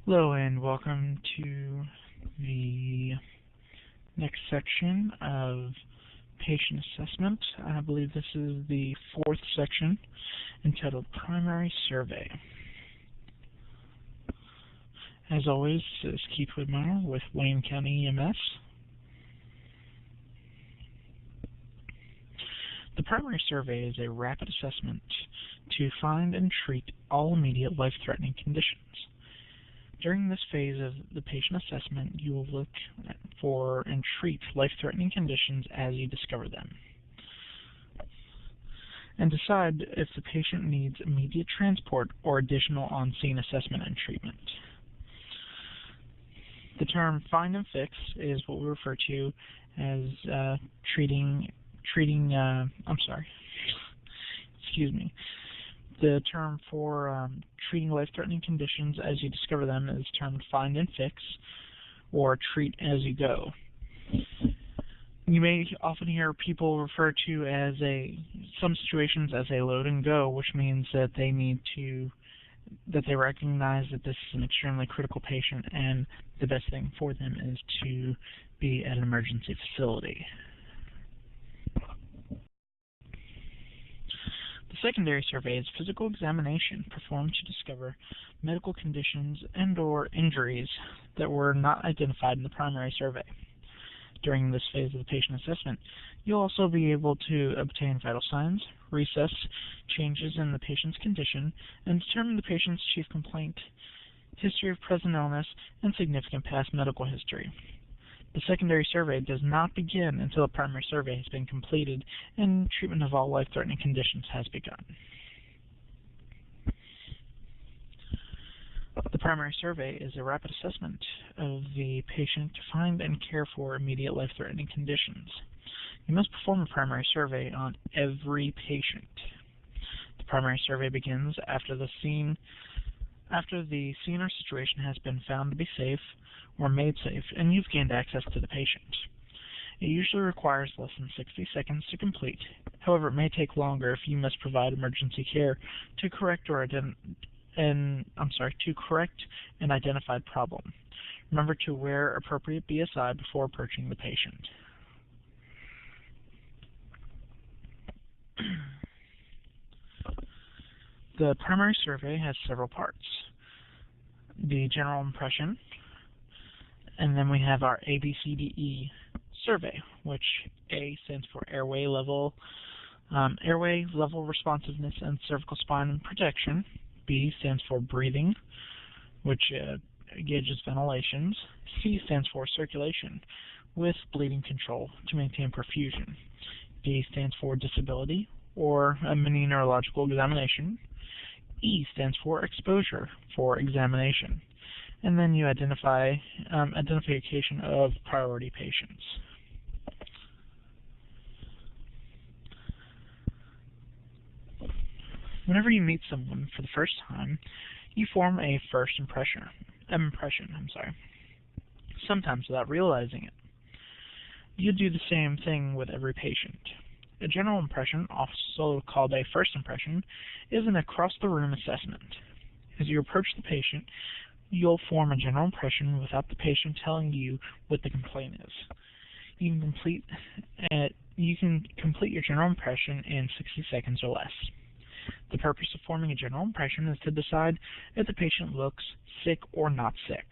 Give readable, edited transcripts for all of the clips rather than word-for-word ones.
Hello and welcome to the next section of patient assessment. I believe this is the fourth section entitled Primary Survey. As always, this is Keith Whitmire with Wayne County EMS. The primary survey is a rapid assessment to find and treat all immediate life-threatening conditions. During this phase of the patient assessment, you will look for and treat life-threatening conditions as you discover them, and decide if the patient needs immediate transport or additional on-scene assessment and treatment. The term find and fix is what we refer to as The term for treating life-threatening conditions as you discover them is termed find and fix, or treat as you go. You may often hear people refer to as some situations as a load and go, which means that they recognize that this is an extremely critical patient and the best thing for them is to be at an emergency facility. The secondary survey is physical examination performed to discover medical conditions and/or injuries that were not identified in the primary survey. During this phase of the patient assessment, you'll also be able to obtain vital signs, recess changes in the patient's condition, and determine the patient's chief complaint, history of present illness, and significant past medical history. The secondary survey does not begin until the primary survey has been completed and treatment of all life-threatening conditions has begun. The primary survey is a rapid assessment of the patient to find and care for immediate life-threatening conditions. You must perform a primary survey on every patient. The primary survey begins after the scene or situation has been found to be safe or made safe and you've gained access to the patient. It usually requires less than 60 seconds to complete. However, it may take longer if you must provide emergency care to correct an identified problem. Remember to wear appropriate BSI before approaching the patient. The primary survey has several parts. The general impression, and then we have our ABCDE survey, which A stands for airway level responsiveness and cervical spine protection. B stands for breathing, which gauges ventilations. C stands for circulation, with bleeding control to maintain perfusion. D stands for disability, or a mini neurological examination. E stands for exposure for examination. And then you identification of priority patients. Whenever you meet someone for the first time, you form a first impression, sometimes without realizing it. You do the same thing with every patient. A general impression, also called a first impression, is an across-the-room assessment. As you approach the patient, you'll form a general impression without the patient telling you what the complaint is. You can complete your general impression in 60 seconds or less. The purpose of forming a general impression is to decide if the patient looks sick or not sick.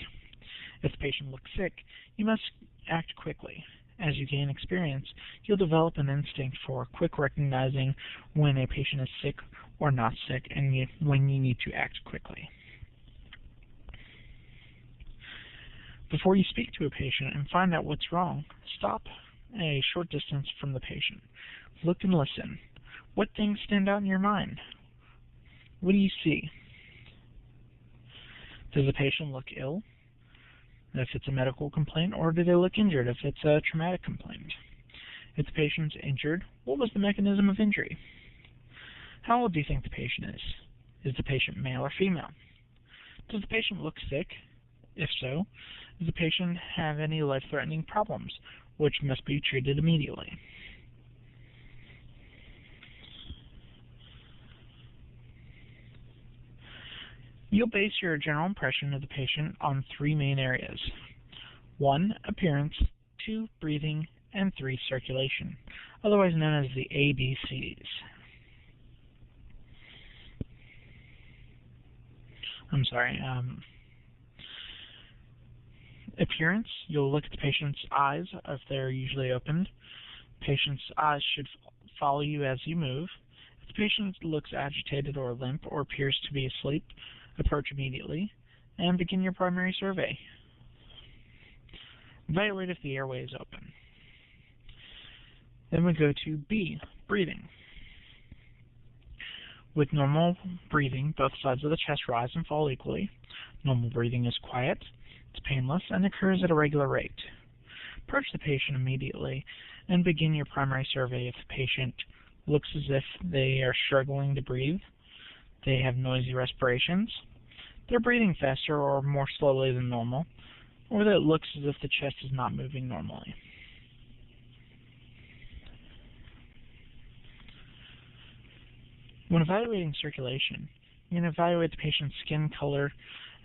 If the patient looks sick, you must act quickly. As you gain experience, you'll develop an instinct for quick recognizing when a patient is sick or not sick and when you need to act quickly. Before you speak to a patient and find out what's wrong, stop a short distance from the patient. Look and listen. What things stand out in your mind? What do you see? Does the patient look ill? If it's a medical complaint, or do they look injured if it's a traumatic complaint? If the patient's injured, what was the mechanism of injury? How old do you think the patient is? Is the patient male or female? Does the patient look sick? If so, does the patient have any life-threatening problems, which must be treated immediately? You'll base your general impression of the patient on 3 main areas. 1. Appearance, 2. Breathing, and 3. Circulation, otherwise known as the ABCs. Appearance, you'll look at the patient's eyes if they're usually opened. Patient's eyes should follow you as you move. If the patient looks agitated or limp or appears to be asleep, approach immediately and begin your primary survey. Evaluate if the airway is open. Then we go to B, breathing. With normal breathing, both sides of the chest rise and fall equally. Normal breathing is quiet, it's painless, and occurs at a regular rate. Approach the patient immediately and begin your primary survey if the patient looks as if they are struggling to breathe, they have noisy respirations, they're breathing faster or more slowly than normal, or that it looks as if the chest is not moving normally. When evaluating circulation, you can evaluate the patient's skin color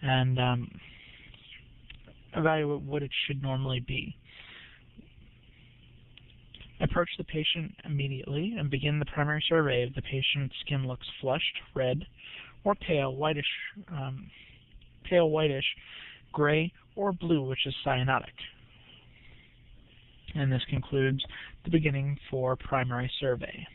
and evaluate what it should normally be. Approach the patient immediately and begin the primary survey if the patient's skin looks flushed, red, or pale whitish, gray, or blue, which is cyanotic. And this concludes the beginning for primary survey.